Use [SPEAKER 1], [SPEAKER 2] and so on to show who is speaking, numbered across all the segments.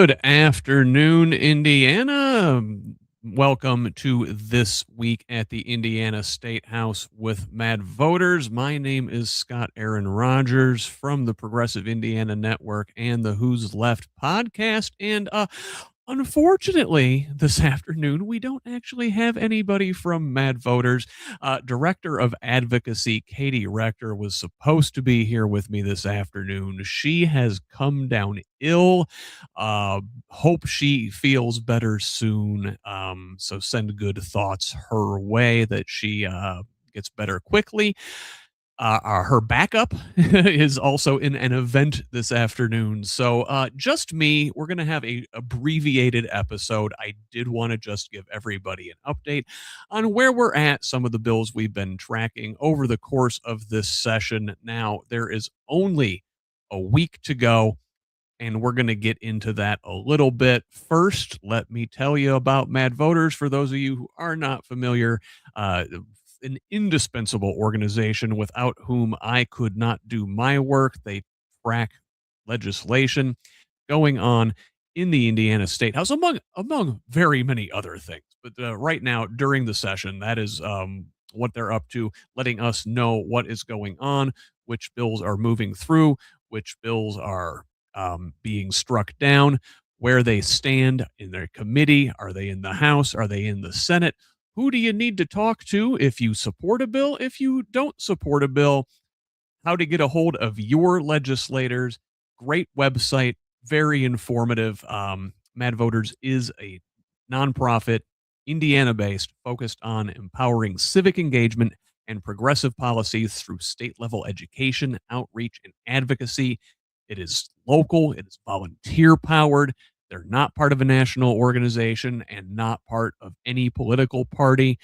[SPEAKER 1] Good afternoon, Indiana. Welcome to This Week at the Indiana Statehouse with MADVoters. My name is Scott Aaron Rogers from the Progressive Indiana Network and the Who's Left podcast. And unfortunately, this afternoon, we don't actually have anybody from MADVoters. Director of Advocacy, Katie Rector, was supposed to be here with me this afternoon. She has come down ill. Hope she feels better soon. So send good thoughts her way that she gets better quickly. Her backup is also in an event this afternoon. So just me, we're going to have a abbreviated episode. I did want to just give everybody an update on where we're at, some of the bills we've been tracking over the course of this session. Now, there is only a week to go, and we're going to get into that a little bit. First, let me tell you about MADVoters. For those of you who are not familiar, an indispensable organization without whom I could not do my work. They track legislation going on in the Indiana State House, among very many other things. But right now, during the session, that is what they're up to, letting us know what is going on, which bills are moving through, which bills are being struck down, where they stand in their committee. Are they in the House? Are they in the Senate? Who do you need to talk to if you support a bill? If you don't support a bill, how to get a hold of your legislators. Great website, very informative. MADVoters is a nonprofit, Indiana-based, focused on empowering civic engagement and progressive policies through state-level education, outreach, and advocacy. It is local. It is volunteer-powered. They're not part of a national organization and not part of any political party.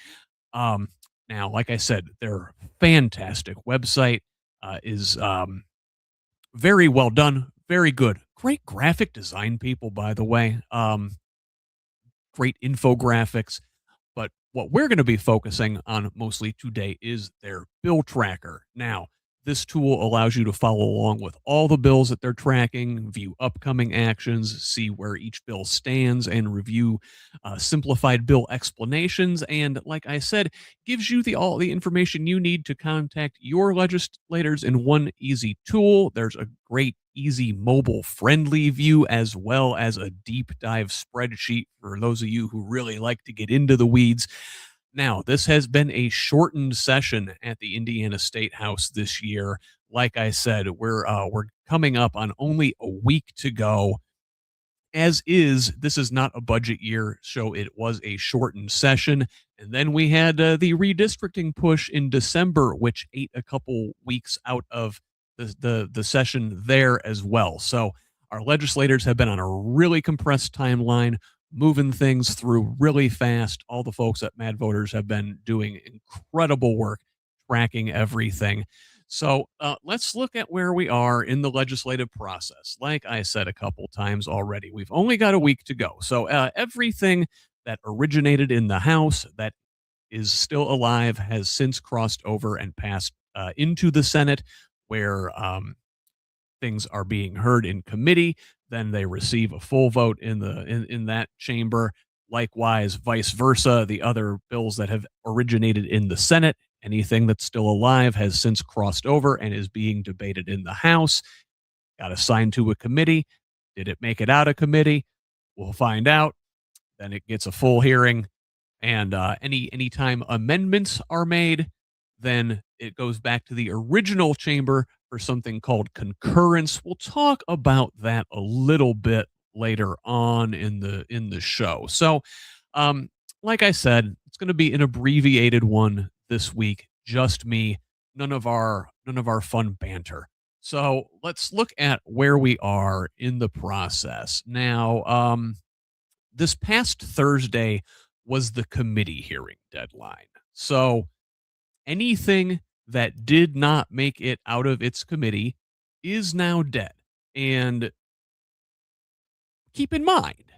[SPEAKER 1] Now, like I said, their fantastic website is very well done, very good. Great graphic design people, by the way. Great infographics. But what we're going to be focusing on mostly today is their bill tracker. Now, this tool allows you to follow along with all the bills that they're tracking, view upcoming actions, see where each bill stands, and review simplified bill explanations. And like I said, gives you all the information you need to contact your legislators in one easy tool. There's a great, easy, mobile-friendly view, as well as a deep dive spreadsheet for those of you who really like to get into the weeds. Now, this has been a shortened session at the Indiana State House this year. Like I said, we're coming up on only a week to go. As is, this is not a budget year, so it was a shortened session. And then we had the redistricting push in December, which ate a couple weeks out of the session there as well. So our legislators have been on a really compressed timeline, moving things through really fast. All the folks at MADVoters have been doing incredible work tracking everything. So let's look at where we are in the legislative process. Like I said a couple times already, we've only got a week to go. So everything that originated in the House that is still alive has since crossed over and passed into the Senate, where things are being heard in committee. Then they receive a full vote in that chamber. Likewise, vice versa, the other bills that have originated in the Senate, anything that's still alive has since crossed over and is being debated in the House. Got assigned to a committee. Did it make it out of committee? We'll find out. Then it gets a full hearing, and anytime amendments are made, then it goes back to the original chamber for something called concurrence. We'll talk about that a little bit later on in the show. So, like I said, it's going to be an abbreviated one this week. Just me, none of our fun banter. So let's look at where we are in the process now. This past Thursday was the committee hearing deadline. So anything that did not make it out of its committee is now dead. And keep in mind,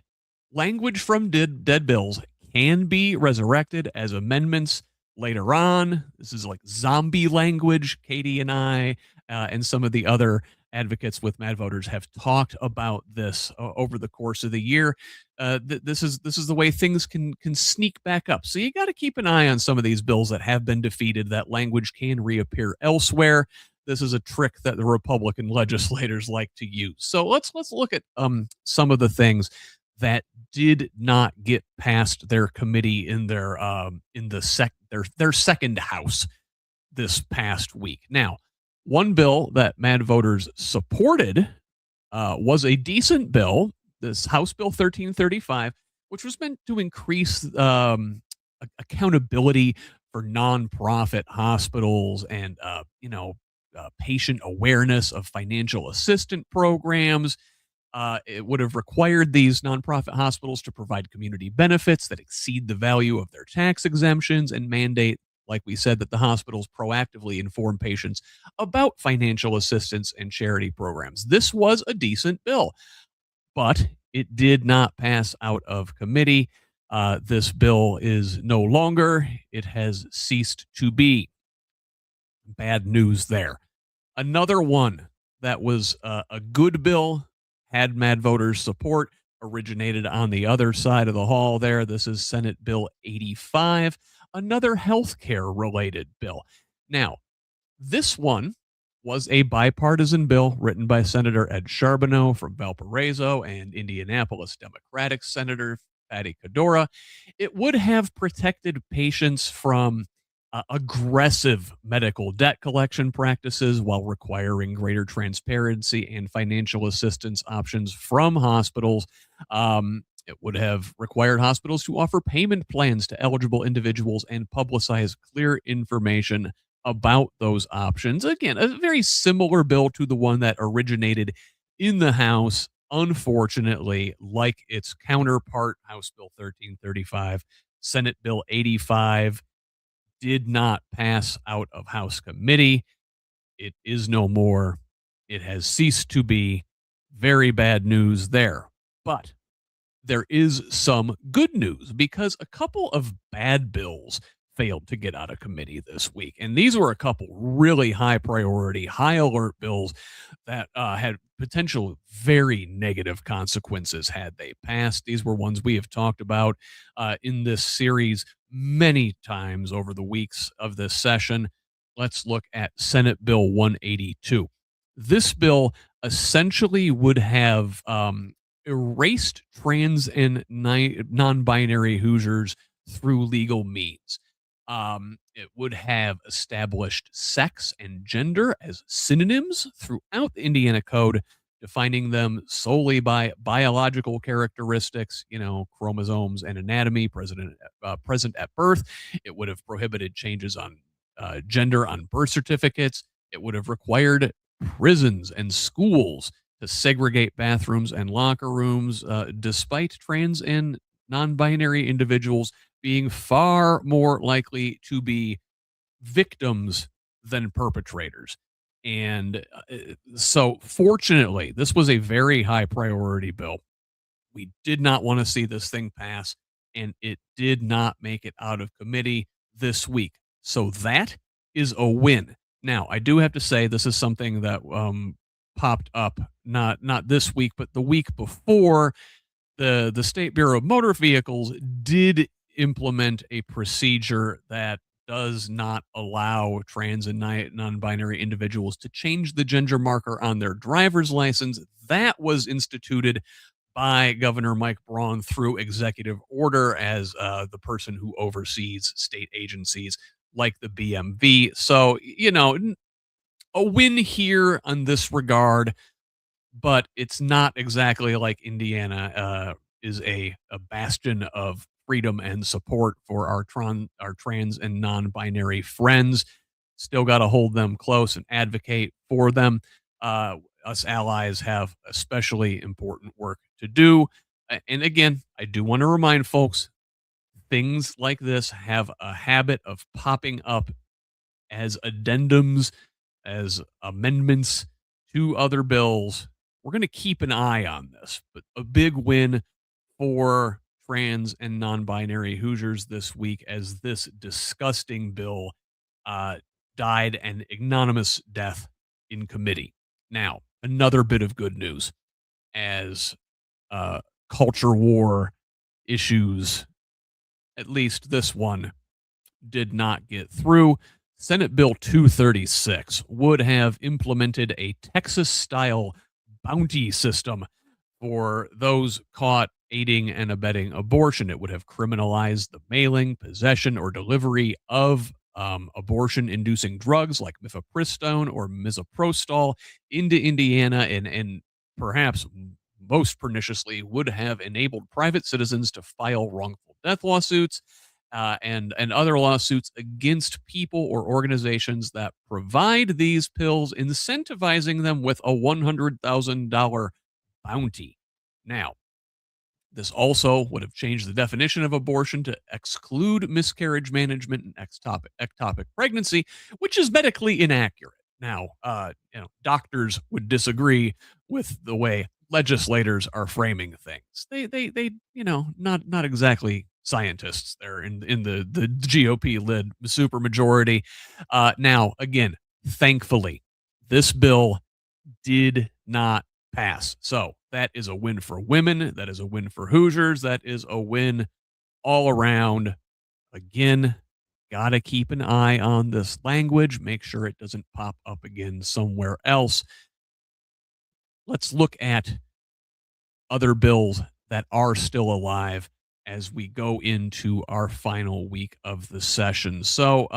[SPEAKER 1] language from dead bills can be resurrected as amendments later on. This is like zombie language. Katie and I and some of the other advocates with Mad Voters have talked about this over the course of the year. This is the way things can sneak back up. So you got to keep an eye on some of these bills that have been defeated. That language can reappear elsewhere. This is a trick that the Republican legislators like to use. So let's look at some of the things that did not get past their committee in their second house this past week. Now, one bill that Mad Voters supported was a decent bill, this House Bill 1335, which was meant to increase accountability for nonprofit hospitals and patient awareness of financial assistance programs. It would have required these nonprofit hospitals to provide community benefits that exceed the value of their tax exemptions and mandate, like we said, that the hospitals proactively inform patients about financial assistance and charity programs. This was a decent bill, but it did not pass out of committee. This bill is no longer, it has ceased to be. Bad news there. Another one that was a good bill, had Mad Voters support, originated on the other side of the hall there. This is Senate Bill 85, another healthcare related bill. Now, this one was a bipartisan bill written by Senator Ed Charbonneau from Valparaiso and Indianapolis Democratic Senator Patty Cadora. It would have protected patients from aggressive medical debt collection practices while requiring greater transparency and financial assistance options from hospitals. It would have required hospitals to offer payment plans to eligible individuals and publicize clear information about those options. Again, a very similar bill to the one that originated in the House. Unfortunately, like its counterpart, House Bill 1335, Senate Bill 85 did not pass out of House committee. It is no more. It has ceased to be. Very bad news there. But there is some good news because a couple of bad bills failed to get out of committee this week. And these were a couple really high priority, high alert bills that had potential very negative consequences had they passed. These were ones we have talked about in this series many times over the weeks of this session. Let's look at Senate Bill 182. This bill essentially would have erased trans and non-binary Hoosiers through legal means. It would have established sex and gender as synonyms throughout the Indiana Code, defining them solely by biological characteristics, chromosomes and anatomy present at birth. It would have prohibited changes on gender on birth certificates. It would have required prisons and schools to segregate bathrooms and locker rooms, despite trans and non binary individuals being far more likely to be victims than perpetrators. And so, fortunately, this was a very high priority bill. We did not want to see this thing pass, and it did not make it out of committee this week. So, that is a win. Now, I do have to say this is something that popped up not this week, but the week before. The State Bureau of Motor Vehicles did implement a procedure that does not allow trans and non-binary individuals to change the gender marker on their driver's license. That was instituted by Governor Mike Braun through executive order as the person who oversees state agencies like the BMV. So, a win here on this regard, but it's not exactly like Indiana is a bastion of freedom and support for our trans and non-binary friends. Still got to hold them close and advocate for them. Us allies have especially important work to do. And again, I do want to remind folks, things like this have a habit of popping up as addendums, as amendments to other bills. We're going to keep an eye on this, but a big win for trans and non-binary Hoosiers this week as this disgusting bill died an ignominious death in committee. Now, another bit of good news as uh, culture war issues, at least this one, did not get through. Senate Bill 236 would have implemented a Texas style bounty system for those caught aiding and abetting abortion. It would have criminalized the mailing, possession, or delivery of abortion inducing drugs like mifepristone or misoprostol into Indiana, and perhaps most perniciously would have enabled private citizens to file wrongful death lawsuits and other lawsuits against people or organizations that provide these pills, incentivizing them with a $100,000 bounty. Now, this also would have changed the definition of abortion to exclude miscarriage management and ectopic pregnancy, which is medically inaccurate. Now, doctors would disagree with the way legislators are framing things. They, not exactly scientists there in the GOP led supermajority. Now, again, thankfully, this bill did not pass. So that is a win for women. That is a win for Hoosiers. That is a win all around. Again, got to keep an eye on this language. Make sure it doesn't pop up again somewhere else. Let's look at other bills that are still alive as we go into our final week of the session. So,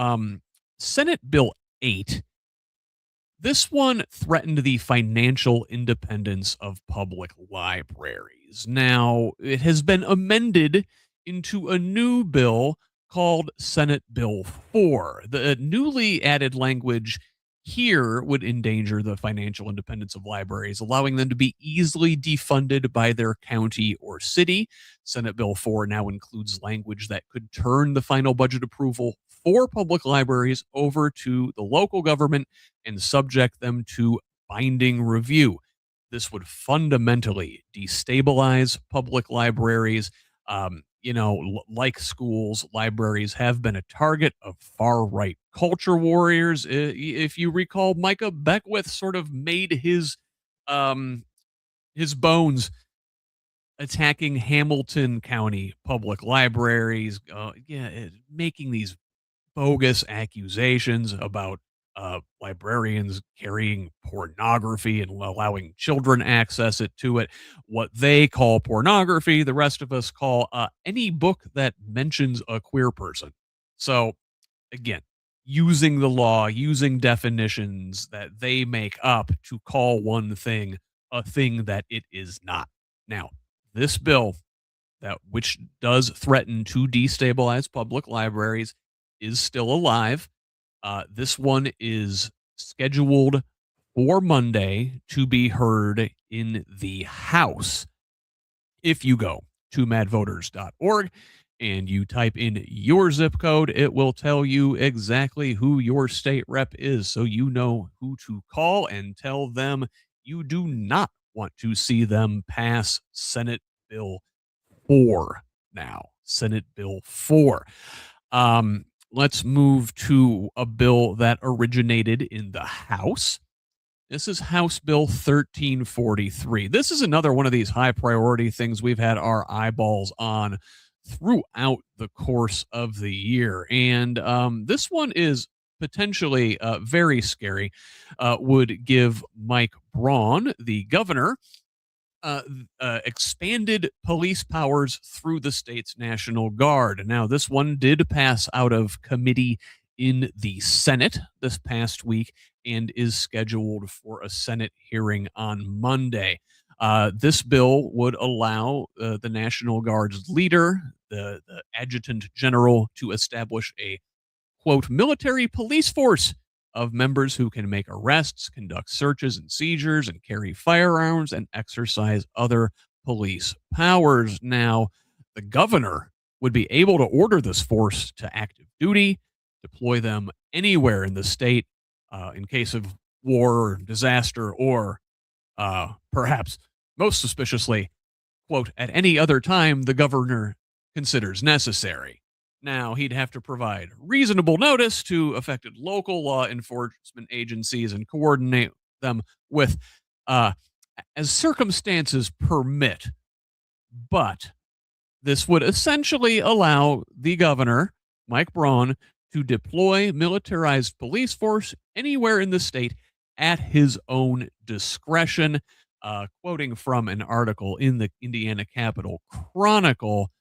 [SPEAKER 1] Senate Bill 8. This one threatened the financial independence of public libraries. Now, it has been amended into a new bill called Senate Bill 4. The newly added language here would endanger the financial independence of libraries, allowing them to be easily defunded by their county or city. Senate Bill 4 now includes language that could turn the final budget approval for public libraries over to the local government and subject them to binding review. This would fundamentally destabilize public libraries. Like schools, libraries have been a target of far right culture warriors. If you recall, Micah Beckwith sort of made his bones attacking Hamilton County public libraries. Making these bogus accusations about librarians carrying pornography and allowing children access to it. What they call pornography, the rest of us call any book that mentions a queer person. So, again, using the law, using definitions that they make up to call one thing a thing that it is not. Now, this bill that which does threaten to destabilize public libraries is still alive. This one is scheduled for Monday to be heard in the House. If you go to madvoters.org and you type in your zip code, it will tell you exactly who your state rep is, so you know who to call and tell them you do not want to see them pass Senate Bill 4 now. Senate Bill 4. Let's move to a bill that originated in the House. This is House Bill 1343. This is another one of these high priority things we've had our eyeballs on throughout the course of the year. And this one is potentially very scary, would give Mike Braun, the governor, expanded police powers through the state's National Guard. Now, this one did pass out of committee in the Senate this past week and is scheduled for a Senate hearing on Monday. This bill would allow the National Guard's leader, the adjutant general, to establish a quote, military police force of members who can make arrests, conduct searches and seizures, and carry firearms and exercise other police powers. Now, the governor would be able to order this force to active duty, deploy them anywhere in the state in case of war or disaster, or perhaps most suspiciously, quote, at any other time the governor considers necessary. Now, he'd have to provide reasonable notice to affected local law enforcement agencies and coordinate them with uh, as circumstances permit. But this would essentially allow the governor, Mike Braun, to deploy militarized police force anywhere in the state at his own discretion. Quoting from an article in the Indiana Capital Chronicle,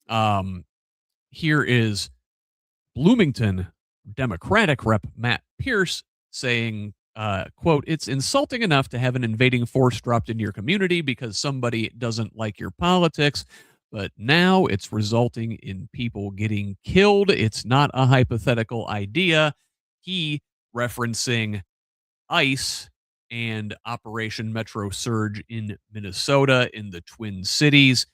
[SPEAKER 1] um, here is Bloomington Democratic Rep Matt Pierce saying, quote, "It's insulting enough to have an invading force dropped into your community because somebody doesn't like your politics, but now it's resulting in people getting killed. It's not a hypothetical idea." He referencing ICE and Operation Metro Surge in Minnesota in the Twin Cities.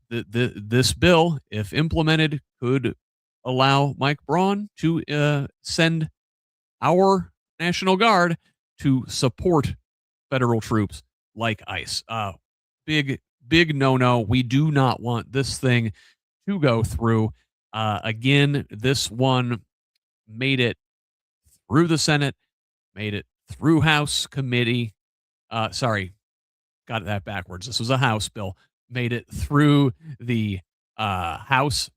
[SPEAKER 1] This bill, if implemented, could allow Mike Braun to send our National Guard to support federal troops like ICE. Big no no. We do not want this thing to go through. Again, this one made it through the Senate, made it through House committee. Sorry, got that backwards. This was a House bill. Made it through the House,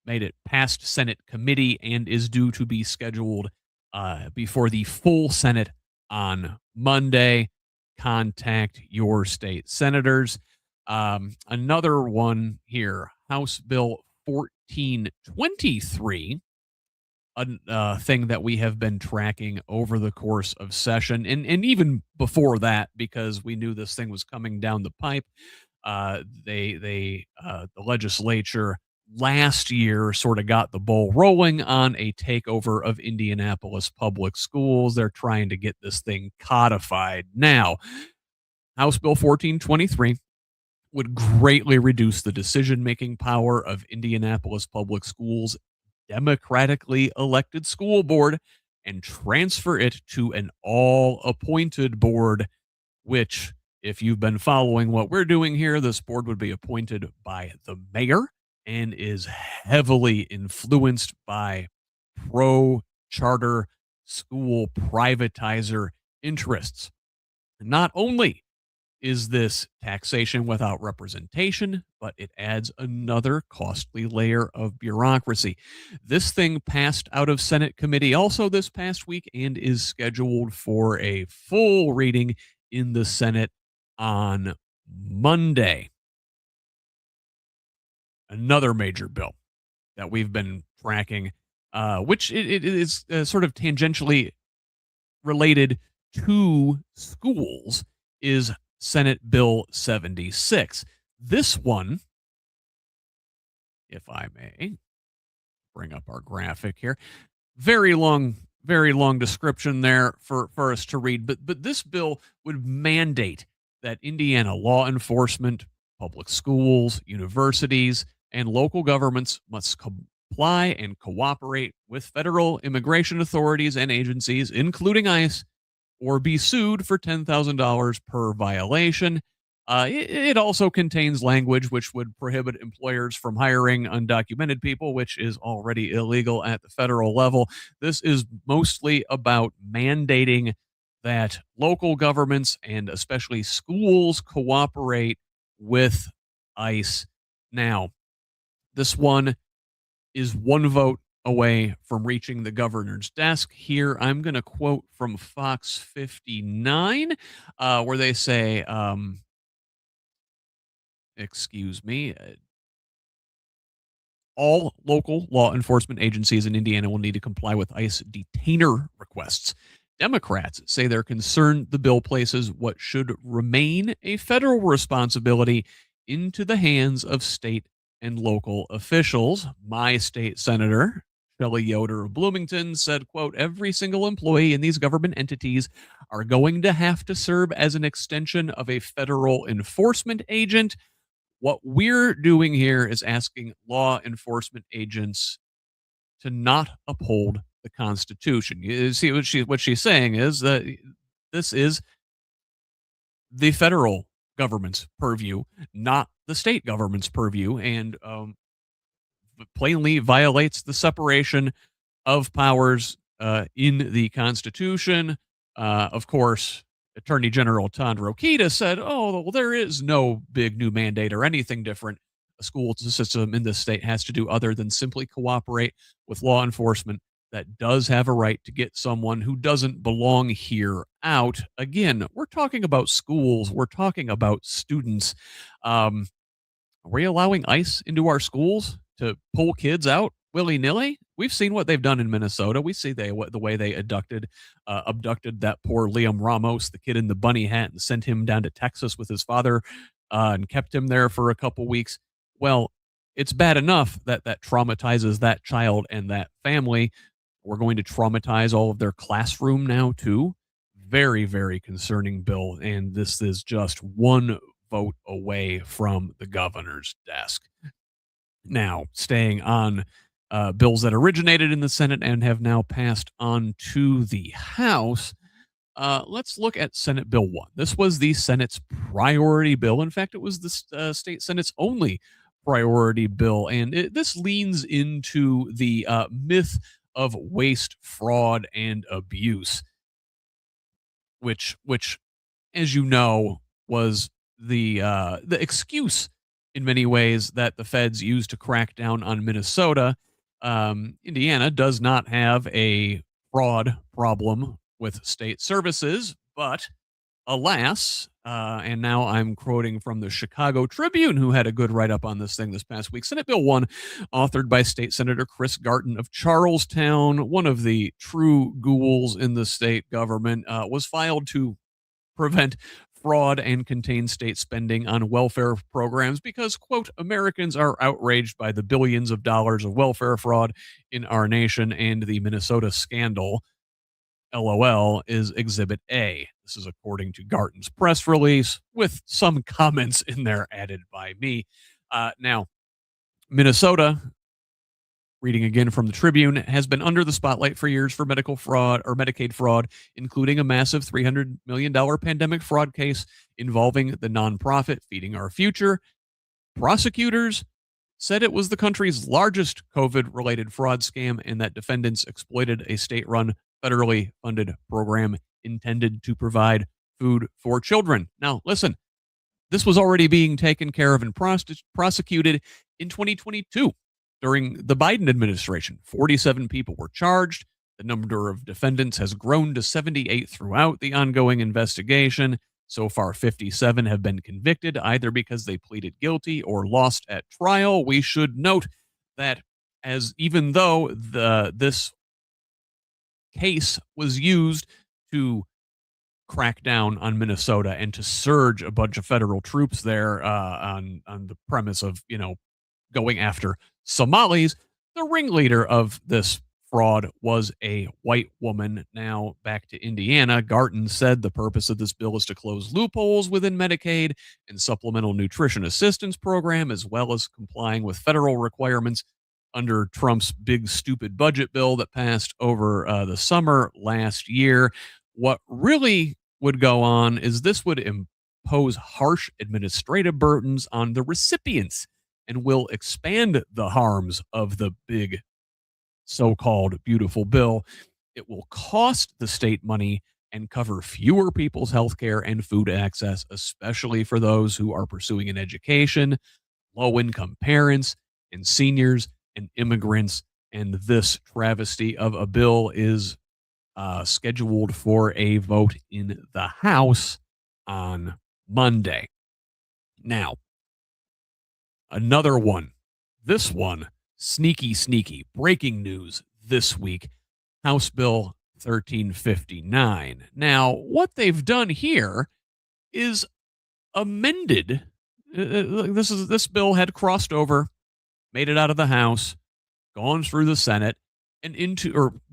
[SPEAKER 1] made it past Senate committee, and is due to be scheduled before the full Senate on Monday. Contact your state senators. Another one here, House Bill 1423. A thing that we have been tracking over the course of session and even before that, because we knew this thing was coming down the pipe. The legislature last year sort of got the ball rolling on a takeover of Indianapolis public schools. They're trying to get this thing codified now. House Bill 1423 would greatly reduce the decision-making power of Indianapolis public schools democratically elected school board and transfer it to an all-appointed board, which, if you've been following what we're doing here, this board would be appointed by the mayor and is heavily influenced by pro-charter school privatizer interests. Not only is this taxation without representation, but it adds another costly layer of bureaucracy. This thing passed out of Senate committee also this past week and is scheduled for a full reading in the Senate on Monday. Another major bill that we've been tracking, which it is sort of tangentially related to schools, is Senate Bill 76. This one, if I may bring up our graphic here, very long description there for us to read. But this bill would mandate that Indiana law enforcement, public schools, universities, and local governments must comply and cooperate with federal immigration authorities and agencies, including ICE, or be sued for $10,000 per violation. It also contains language which would prohibit employers from hiring undocumented people, which is already illegal at the federal level. This is mostly about mandating that local governments and especially schools cooperate with ICE. Now, this one is one vote away from reaching the governor's desk. Here, I'm going to quote from Fox 59, where they say, excuse me, all local law enforcement agencies in Indiana will need to comply with ICE detainer requests. Democrats say they're concerned the bill places what should remain a federal responsibility into the hands of state and local officials. My state senator, Shelley Yoder of Bloomington, said, quote, "Every single employee in these government entities are going to have to serve as an extension of a federal enforcement agent. What we're doing here is asking law enforcement agents to not uphold the Constitution." You see what she's saying is that this is the federal government's purview, not the state government's purview, and plainly violates the separation of powers in the Constitution. Of course, Attorney General Todd Rokita said, "Oh, well, there is no big new mandate or anything different a school system in this state has to do other than simply cooperate with law enforcement that does have a right to get someone who doesn't belong here out." Again, we're talking about schools, we're talking about students. Um, are we allowing ICE into our schools to pull kids out willy nilly? We've seen what they've done in Minnesota. We see the way they abducted that poor Liam Ramos, the kid in the bunny hat, and sent him down to Texas with his father, and kept him there for a couple weeks. Well, it's bad enough that that traumatizes that child and that family. We're going to traumatize all of their classroom now too. Very, very concerning bill, and this is just one vote away from the governor's desk. Now, staying on bills that originated in the Senate and have now passed on to the House, let's look at Senate Bill 1. This was the Senate's priority bill. In fact, it was the state Senate's only priority bill. And this leans into the myth of waste, fraud, and abuse, which as you know, was the excuse in many ways that the feds used to crack down on Minnesota. Indiana does not have a fraud problem with state services, but alas, and now I'm quoting from the Chicago Tribune, who had a good write up on this thing this past week. Senate Bill 1, authored by State Senator Chris Garton of Charlestown, one of the true ghouls in the state government, was filed to prevent fraud and contain state spending on welfare programs because, quote, Americans are outraged by the billions of dollars of welfare fraud in our nation, and the Minnesota scandal, LOL, is Exhibit A. This is according to Garton's press release, with some comments in there added by me. Now, Minnesota, reading again from the Tribune, has been under the spotlight for years for medical fraud or Medicaid fraud, including a massive $300 million pandemic fraud case involving the nonprofit Feeding Our Future. Prosecutors said it was the country's largest COVID related fraud scam and that defendants exploited a state run, federally funded program intended to provide food for children. Now, listen, this was already being taken care of and prosecuted in 2022 during the Biden administration. 47 people were charged. The number of defendants has grown to 78 throughout the ongoing investigation. So far, 57 have been convicted, either because they pleaded guilty or lost at trial. We should note that as even though this case was used to crack down on Minnesota and to surge a bunch of federal troops there on the premise of, going after Somalis, the ringleader of this fraud was a white woman. Now, back to Indiana, Garton said the purpose of this bill is to close loopholes within Medicaid and Supplemental Nutrition Assistance Program, as well as complying with federal requirements under Trump's big stupid budget bill that passed over the summer last year. What really would go on is this would impose harsh administrative burdens on the recipients and will expand the harms of the big so-called beautiful bill. It will cost the state money and cover fewer people's health care and food access, especially for those who are pursuing an education, low-income parents, and seniors and immigrants. And this travesty of a bill is scheduled for a vote in the House on Monday. Now, another one. This one, sneaky, breaking news this week. House Bill 1359. Now, what they've done here is amended. This bill had crossed over, made it out of the House, gone through the Senate, and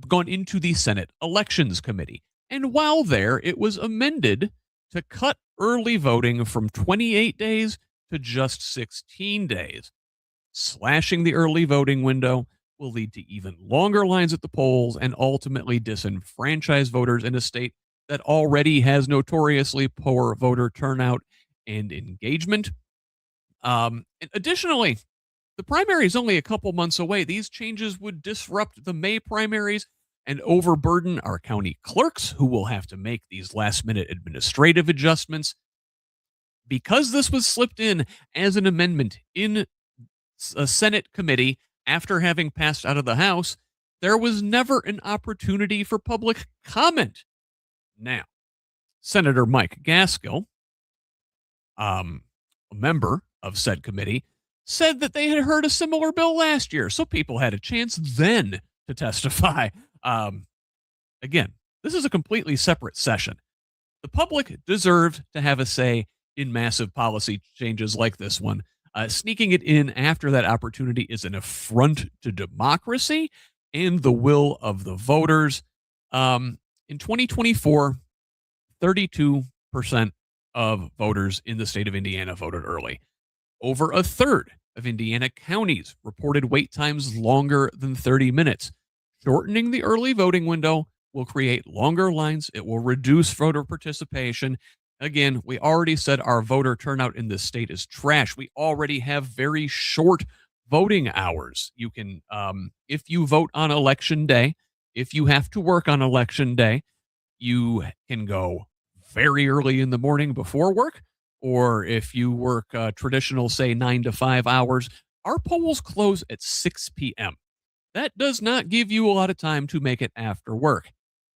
[SPEAKER 1] gone into the Senate Elections Committee. And while there, it was amended to cut early voting from 28 days to just 16 days. Slashing the early voting window will lead to even longer lines at the polls and ultimately disenfranchise voters in a state that already has notoriously poor voter turnout and engagement. Additionally, the primary is only a couple months away. These changes would disrupt the May primaries, and overburden our county clerks who will have to make these last minute administrative adjustments. Because this was slipped in as an amendment in a Senate committee after having passed out of the House, there was never an opportunity for public comment. Now, Senator Mike Gaskill, a member of said committee, said that they had heard a similar bill last year, so people had a chance then to testify. Um, Again, this is a completely separate session. The public deserved to have a say in massive policy changes like this one. Sneaking it in after that opportunity is an affront to democracy and the will of the voters. In 2024, 32% of voters in the state of Indiana voted early. Over a third of Indiana counties reported wait times longer than 30 minutes. Shortening the early voting window will create longer lines. It will reduce voter participation. Again, we already said our voter turnout in this state is trash. We already have very short voting hours. You can, if you vote on election day, if you have to work on election day, you can go very early in the morning before work, or if you work traditional, say 9 to 5 hours, our polls close at 6 p.m. That does not give you a lot of time to make it after work.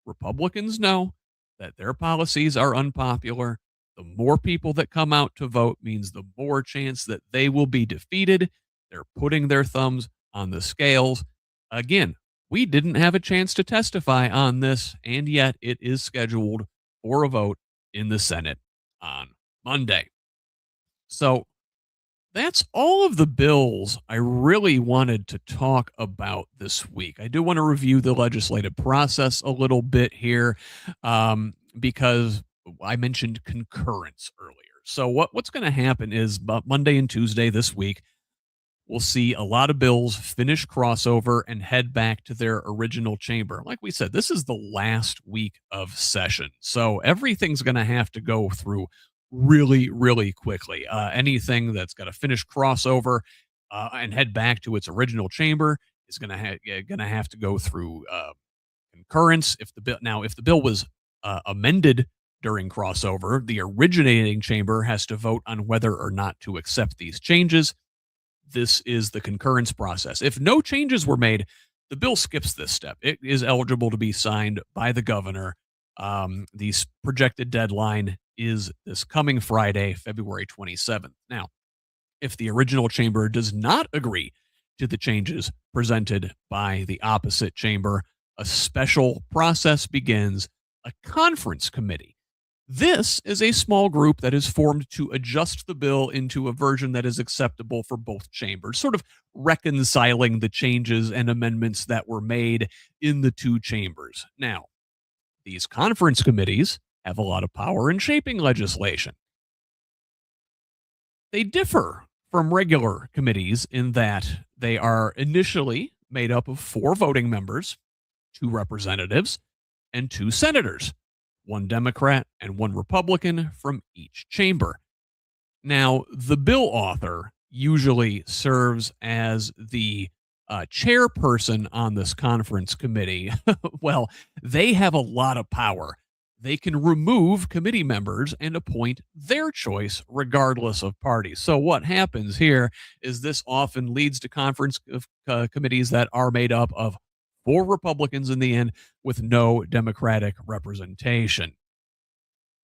[SPEAKER 1] Republicans know that their policies are unpopular. The more people that come out to vote means the more chance that they will be defeated. They're putting their thumbs on the scales. Again, we didn't have a chance to testify on this, and yet it is scheduled for a vote in the Senate on Monday. So that's all of the bills I really wanted to talk about this week. I do want to review the legislative process a little bit here, because I mentioned concurrence earlier. So what's going to happen is Monday and Tuesday this week, we'll see a lot of bills finish crossover and head back to their original chamber. Like we said, this is the last week of session, so everything's going to have to go through really, really quickly. Anything that's got to finish crossover and head back to its original chamber is going to have to go through concurrence. If the bill was amended during crossover, the originating chamber has to vote on whether or not to accept these changes. This is the concurrence process. If no changes were made, the bill skips this step. It is eligible to be signed by the governor. The projected deadline is this coming Friday, February 27th. Now, if the original chamber does not agree to the changes presented by the opposite chamber, a special process begins, a conference committee. This is a small group that is formed to adjust the bill into a version that is acceptable for both chambers, sort of reconciling the changes and amendments that were made in the two chambers. Now, these conference committees have a lot of power in shaping legislation. They differ from regular committees in that they are initially made up of 4 voting members, 2 representatives, and 2 senators, 1 Democrat and 1 Republican from each chamber. Now, the bill author usually serves as the chairperson on this conference committee. Well, they have a lot of power. They can remove committee members and appoint their choice regardless of party. So what happens here is this often leads to conference committees that are made up of 4 Republicans in the end with no Democratic representation.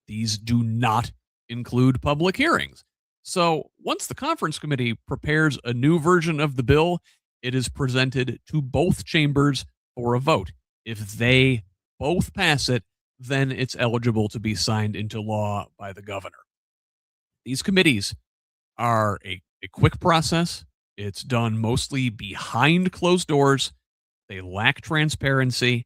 [SPEAKER 1] These do not include public hearings. So once the conference committee prepares a new version of the bill, it is presented to both chambers for a vote. If they both pass it, then it's eligible to be signed into law by the governor. These committees are a quick process. It's done mostly behind closed doors. They lack transparency.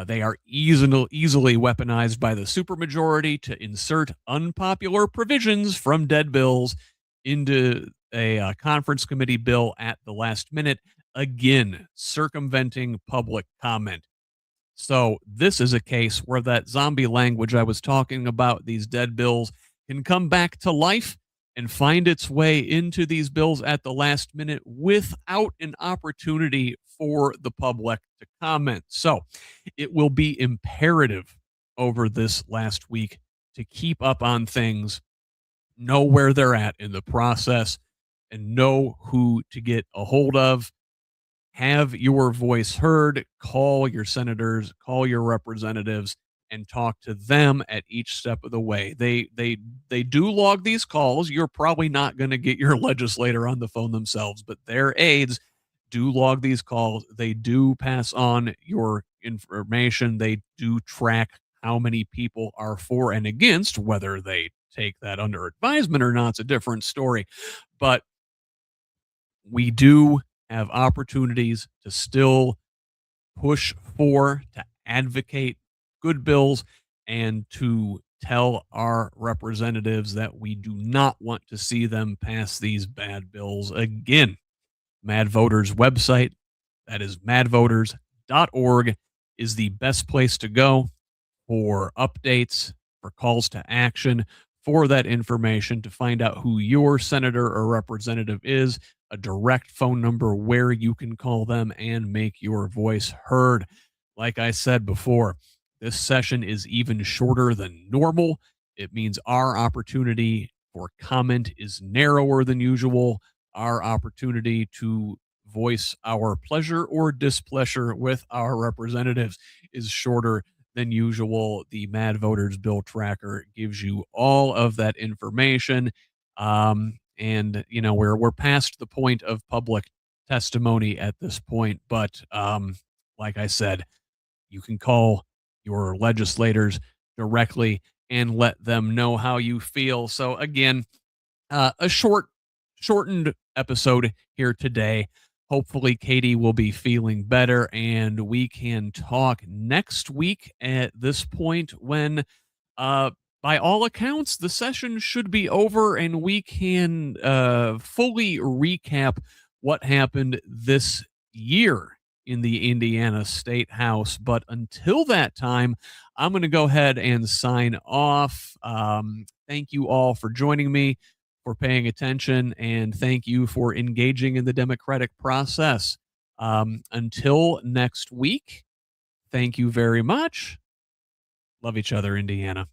[SPEAKER 1] They are easily weaponized by the supermajority to insert unpopular provisions from dead bills into a conference committee bill at the last minute, again, circumventing public comment. So this is a case where that zombie language I was talking about, these dead bills, can come back to life and find its way into these bills at the last minute without an opportunity for the public to comment. So it will be imperative over this last week to keep up on things, know where they're at in the process, and know who to get a hold of. Have your voice heard, call your senators, call your representatives, and talk to them at each step of the way. They do log these calls. You're probably not going to get your legislator on the phone themselves, but their aides do log these calls. They do pass on your information. They do track how many people are for and against. Whether they take that under advisement or not, it's a different story. But we do have opportunities to still push for, to advocate good bills, and to tell our representatives that we do not want to see them pass these bad bills again. MADVoters website, that is madvoters.org, is the best place to go for updates, for calls to action, for that information, to find out who your senator or representative is, a direct phone number where you can call them and make your voice heard. Like I said before, this session is even shorter than normal. It means our opportunity for comment is narrower than usual. Our opportunity to voice our pleasure or displeasure with our representatives is shorter than usual. The MADVoters bill tracker gives you all of that information. And we're past the point of public testimony at this point, but like I said, you can call your legislators directly and let them know how you feel. So again, a shortened episode here today. Hopefully Katie will be feeling better and we can talk next week at this point when by all accounts the session should be over and we can fully recap what happened this year in the Indiana State House. But until that time, I'm going to go ahead and sign off. Thank you all for joining me, for paying attention, and thank you for engaging in the democratic process. Until next week, thank you very much. Love each other, Indiana.